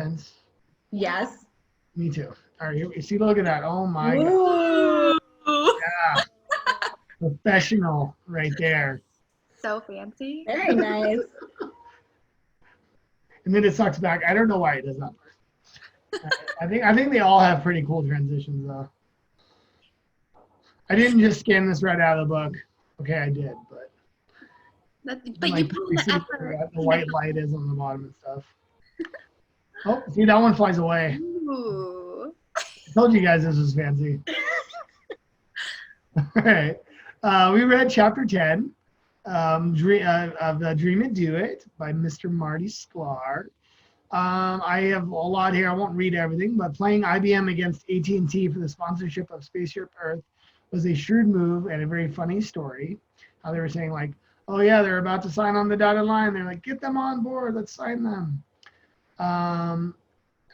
intense? Yes. Me too. All right, see, look at that. Oh my God. Ooh. Yeah. Professional right there. So fancy. Very nice. And then it sucks back. I don't know why it does not work. I think they all have pretty cool transitions though. I didn't just scan this right out of the book. Okay, I did, but But you put in the effort. where the white light is on the bottom and stuff. Oh, see, that one flies away. Ooh. I told you guys this was fancy. All right. We read chapter 10 of Dream It, Do It by Mr. Marty Sklar. I have a lot here. I won't read everything, but playing IBM against AT&T for the sponsorship of Spaceship Earth was a shrewd move and a very funny story. How they were saying like, oh yeah, they're about to sign on the dotted line. They're like, get them on board. Let's sign them.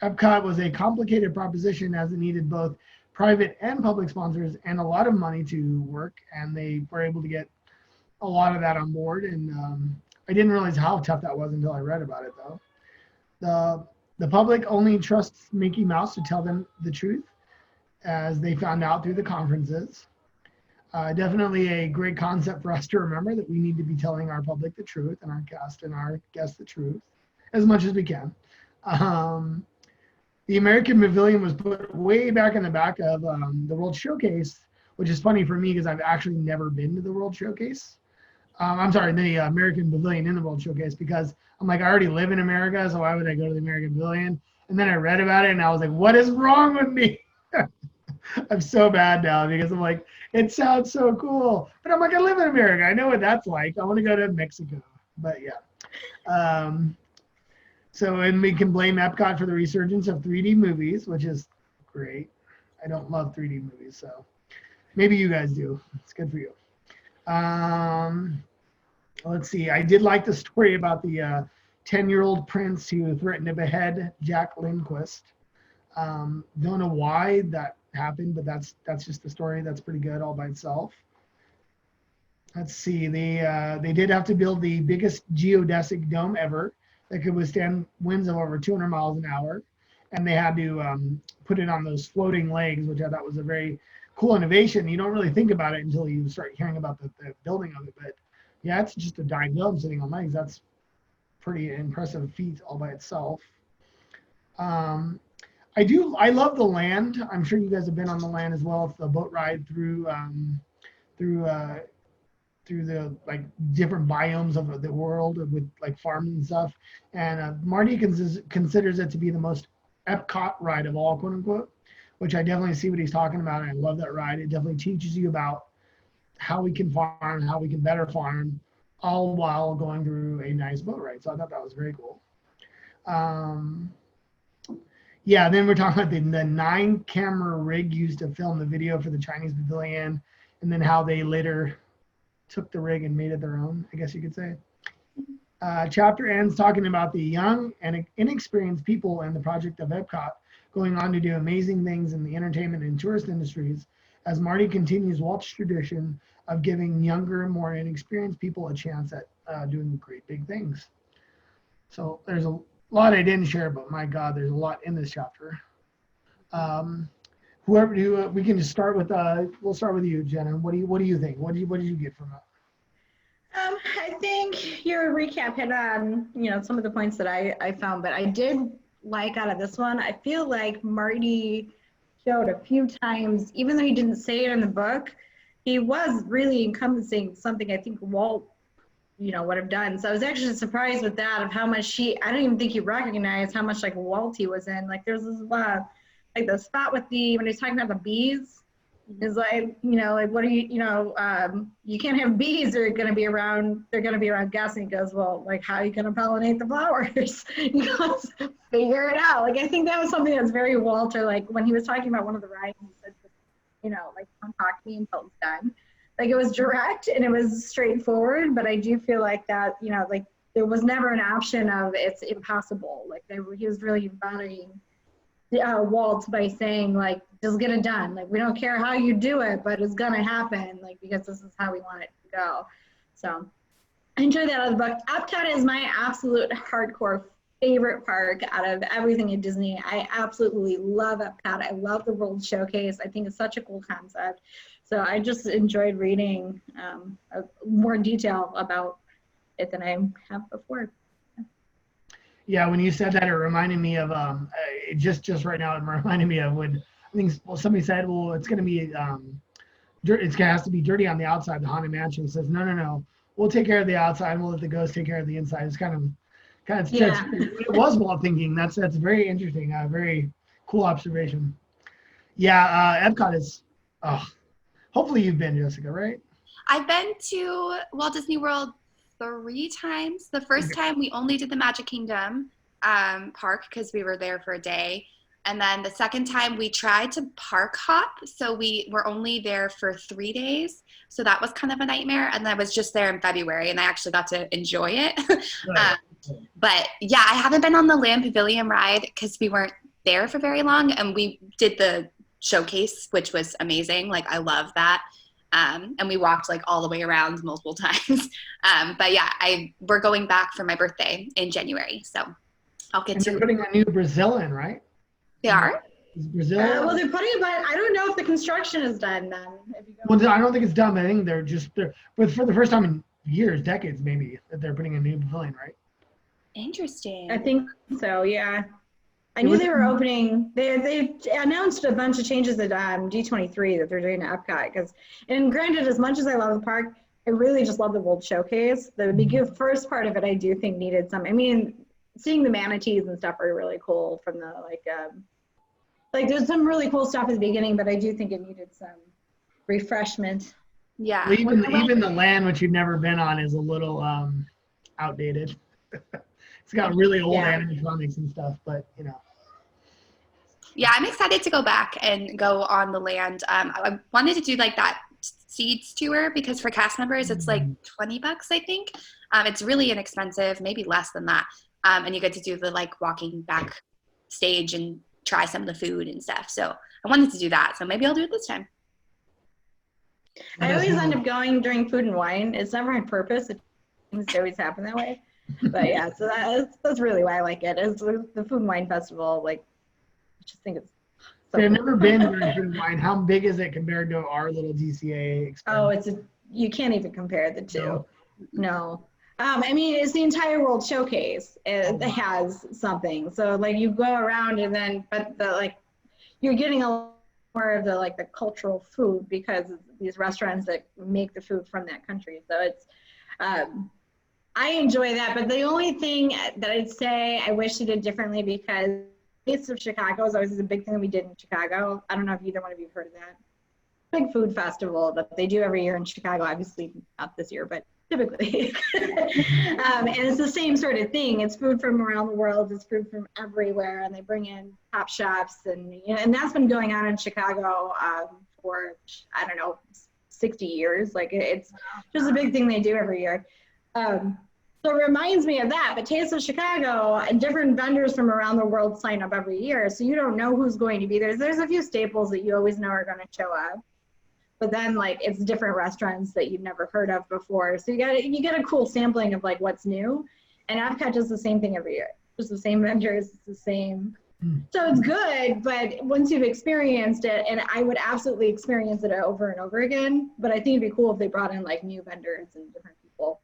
Epcot was a complicated proposition as it needed both private and public sponsors and a lot of money to work. And they were able to get a lot of that on board. And I didn't realize how tough that was until I read about it though. The public only trusts Mickey Mouse to tell them the truth, as they found out through the conferences. Definitely a great concept for us to remember that we need to be telling our public the truth and our cast and our guests the truth as much as we can. The American Pavilion was put way back in the back of the World Showcase, which is funny for me because I've actually never been to the World Showcase. I'm sorry, the American Pavilion in the World Showcase, because I'm like, I already live in America, so why would I go to the American Pavilion? And then I read about it and I was like, what is wrong with me? I'm so bad now because I'm like, it sounds so cool. But I'm like, I live in America. I know what that's like. I want to go to Mexico. But yeah. And we can blame Epcot for the resurgence of 3D movies, which is great. I don't love 3D movies, so maybe you guys do. It's good for you. Let's see. I did like the story about the 10-year-old prince who threatened to behead Jack Lindquist. Don't know why that happened, but that's just the story. That's pretty good all by itself. Let's see. They did have to build the biggest geodesic dome ever that could withstand winds of over 200 miles an hour, and they had to put it on those floating legs, which I thought was a very cool innovation. You don't really think about it until you start hearing about the building of it, but yeah, it's just a giant dome sitting on legs. That's pretty impressive feat all by itself. I love the land. I'm sure you guys have been on the land as well. It's the boat ride through the like different biomes of the world with like farms and stuff. And Marty considers it to be the most Epcot ride of all, quote unquote, which I definitely see what he's talking about. And I love that ride. It definitely teaches you about how we can farm, how we can better farm, all while going through a nice boat ride. So I thought that was very cool. Yeah, then we're talking about the 9-camera rig used to film the video for the Chinese Pavilion, and then how they later took the rig and made it their own, I guess you could say. Chapter ends talking about the young and inexperienced people in the project of Epcot going on to do amazing things in the entertainment and tourist industries, as Marty continues Walt's tradition of giving younger, more inexperienced people a chance at doing great big things. So there's a lot I didn't share, but my God, there's a lot in this chapter. We can just start with. We'll start with you, Jenna. What do you think? What did you get from it? I think your recap hit on some of the points that I found, but I did like out of this one. I feel like Marty showed a few times, even though he didn't say it in the book, he was really encompassing something I think Walt would have done. So I was actually surprised with that, of how much I don't even think he recognized how much like Walt he was in. Like there's this like the spot with when he's talking about the bees, is like, like what are you can't have bees, they're gonna be around guests. And he goes, well, like how are you gonna pollinate the flowers? He goes, figure it out. Like I think that was something that's very Walter, like when he was talking about one of the rides, he said, like don't talk to me until it's done. Like it was direct and it was straightforward, but I do feel like that, like there was never an option of it's impossible. Like he was really embodying Walt by saying like, just get it done. Like we don't care how you do it, but it's gonna happen. Like because this is how we want it to go. So I enjoyed that out of the book. Epcot is my absolute hardcore favorite park out of everything at Disney. I absolutely love Epcot. I love the World Showcase. I think it's such a cool concept. So I just enjoyed reading more detail about it than I have before. Yeah, when you said that, it reminded me of just right now. It reminded me of when I think somebody said, "Well, it's going to be it's going to have to be dirty on the outside." The Haunted Mansion says, "No, no, no. We'll take care of the outside. And we'll let the ghosts take care of the inside." It's kind of Yeah. it was Walt thinking. That's very interesting. Very cool observation. Yeah, Epcot is. Hopefully you've been, Jessica, right? I've been to Walt Disney World 3 times. The first time we only did the Magic Kingdom park because we were there for a day. And then the second time we tried to park hop. So we were only there for 3 days. So that was kind of a nightmare. And I was just there in February and I actually got to enjoy it. But yeah, I haven't been on the Land Pavilion ride because we weren't there for very long. And we did the showcase, which was amazing. Like, I love that. And we walked like all the way around multiple times. But yeah, we're going back for my birthday in January. So I'll get They're putting a new Brazil in, right? They are? Is Brazil? Well, they're putting it, but I don't know if the construction is done then. Well, I don't think it's done. I think they're but for the first time in years, decades maybe, that they're putting a new pavilion, right? Interesting. I think so, yeah. I knew they were opening. They announced a bunch of changes at D23 that they're doing at Epcot. And granted, as much as I love the park, I really just love the World Showcase. The first part of it, I do think needed some. I mean, seeing the manatees and stuff are really cool from the like there's some really cool stuff at the beginning, but I do think it needed some refreshment. Yeah. Well, even the land which you've never been on is a little outdated. It's got really old animatronics and stuff, but you know. Yeah, I'm excited to go back and go on the land. I wanted to do like that Seeds tour because for cast members it's like $20, I think. It's really inexpensive, maybe less than that. And you get to do the like walking back stage and try some of the food and stuff. So I wanted to do that. So maybe I'll do it this time. I always end up going during Food and Wine. It's never on purpose. It seems to always happen that way. But yeah, so that's really why I like it. It's the Food and Wine Festival. Like, I just think it's. So I've never been during Food and Wine. How big is it compared to our little DCA experience? Oh, you can't even compare the two. No. I mean, it's the entire World Showcase. It has something. So like you go around and then, but you're getting a lot more of the cultural food because of these restaurants that make the food from that country. So it's, I enjoy that. But the only thing that I'd say I wish they did differently because Taste of Chicago is always a big thing that we did in Chicago. I don't know if either one of you have heard of that. Big food festival that they do every year in Chicago. Obviously not this year, but typically. And it's the same sort of thing. It's food from around the world. It's food from everywhere. And they bring in top chefs. And, and that's been going on in Chicago for, I don't know, 60 years. Like it's just a big thing they do every year. So it reminds me of that. But Taste of Chicago, and different vendors from around the world sign up every year. So you don't know who's going to be there. There's a few staples that you always know are going to show up. But then it's different restaurants that you've never heard of before. So you get a cool sampling of what's new. And Epcot does the same thing every year. Just the same vendors, it's the same. So it's good, but once you've experienced it, and I would absolutely experience it over and over again, but I think it'd be cool if they brought in new vendors and different people.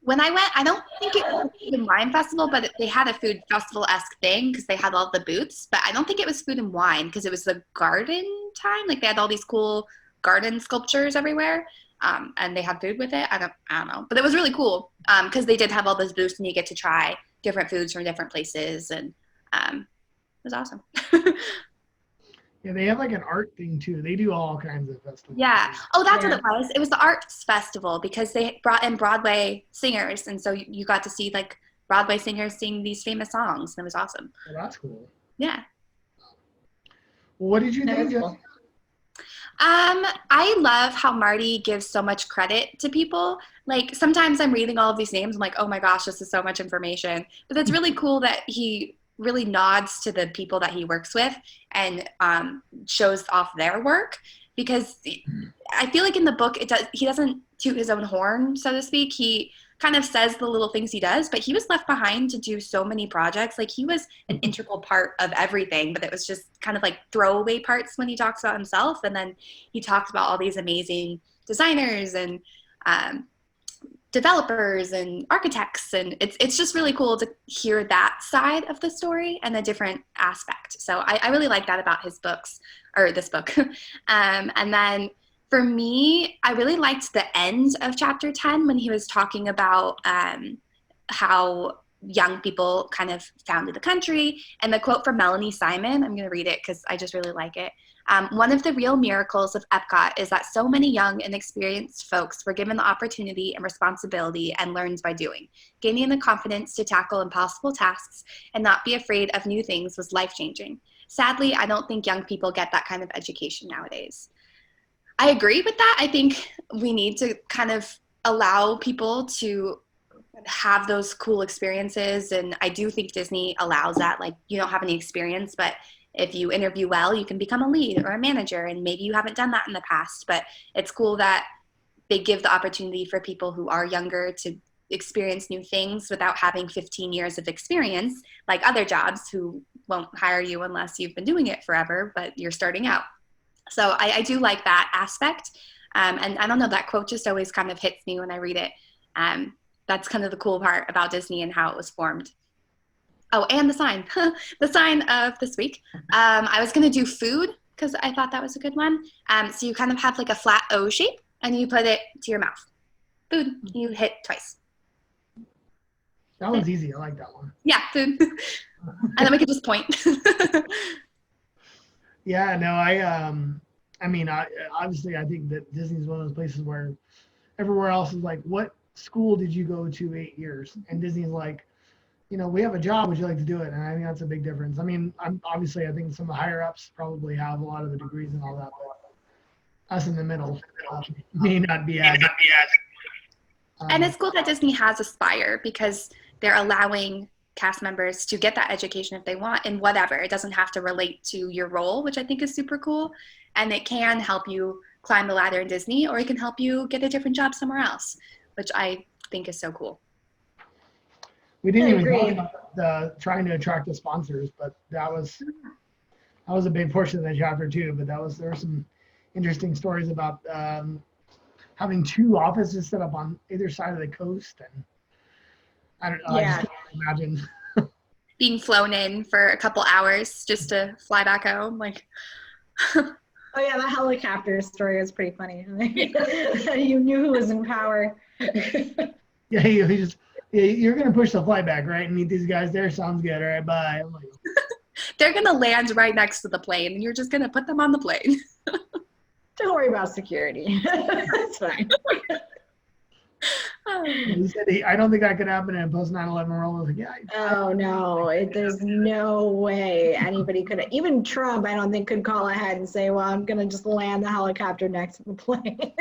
When I went, I don't think it was a Food and Wine Festival, but they had a food festival-esque thing because they had all the booths. But I don't think it was Food and Wine because it was the garden time. Like they had all these cool garden sculptures everywhere, and they had food with it. I don't know, but it was really cool because they did have all those booths, and you get to try different foods from different places, and it was awesome. Yeah, they have an art thing too. They do all kinds of festivals. Yeah. Oh, that's what it was. It was the arts festival because they brought in Broadway singers, and so you got to see Broadway singers sing these famous songs, and it was awesome. Oh, that's cool. Yeah. Well, what did you think, Jess? I love how Marty gives so much credit to people. Sometimes I'm reading all of these names, I'm like, oh my gosh, this is so much information. But it's really cool that he really nods to the people that he works with and shows off their work, because I feel like in the book he doesn't toot his own horn, so to speak. He kind of says the little things he does, but he was left behind to do so many projects. Like he was an integral part of everything, but it was just kind of like throwaway parts when he talks about himself. And then he talks about all these amazing designers and developers and architects, and it's just really cool to hear that side of the story and a different aspect. So I really like that about his books, or this book. And then for me, I really liked the end of chapter 10 when he was talking about how young people kind of founded the country. And the quote from Melanie Simon, I'm going to read it because I just really like it. One of the real miracles of Epcot is that so many young and experienced folks were given the opportunity and responsibility and learned by doing. Gaining the confidence to tackle impossible tasks and not be afraid of new things was life-changing. Sadly, I don't think young people get that kind of education nowadays. I agree with that. I think we need to kind of allow people to have those cool experiences. And I do think Disney allows that. Like, you don't have any experience, but if you interview well, you can become a lead or a manager. And maybe you haven't done that in the past, but it's cool that they give the opportunity for people who are younger to experience new things without having 15 years of experience, like other jobs who won't hire you unless you've been doing it forever, but you're starting out. So I do like that aspect. And I don't know, that quote just always kind of hits me when I read it. That's kind of the cool part about Disney and how it was formed. Oh, and the sign, the sign of this week. I was going to do food because I thought that was a good one. So you kind of have like a flat O shape and you put it to your mouth. Food, you hit twice. That one's easy. I like that one. Yeah, food. And then we could just point. Yeah, no, I mean, obviously I think that Disney's one of those places where everywhere else is like, what school did you go to 8 years? And Disney's like, you know, we have a job. Would you like to do it? And I think that's a big difference. I mean, I think some of the higher ups probably have a lot of the degrees and all that, but us in the middle may not be as. And it's cool that Disney has Aspire because they're allowing cast members to get that education if they want in whatever. It doesn't have to relate to your role, which I think is super cool. And it can help you climb the ladder in Disney, or it can help you get a different job somewhere else, which I think is so cool. We didn't even talk about the trying to attract the sponsors, but that was a big portion of the chapter too. But there were some interesting stories about having 2 offices set up on either side of the coast, and I don't know. Yeah. I just can't imagine being flown in for a couple hours just to fly back home, like. Oh yeah, the helicopter story was pretty funny. You knew who was in power. Yeah, you're gonna push the flight back, right? And meet these guys there. Sounds good. All right, bye. I'm like, they're gonna land right next to the plane, and you're just gonna put them on the plane. Don't worry about security. It's fine. he said, I don't think that could happen in a post 9/11 world. I was like, yeah. Oh no, there's no way anybody could. Even Trump, I don't think, could call ahead and say, "Well, I'm gonna just land the helicopter next to the plane."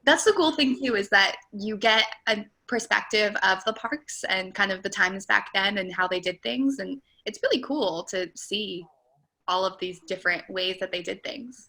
That's the cool thing too, is that you get a perspective of the parks and kind of the times back then and how they did things, and it's really cool to see all of these different ways that they did things.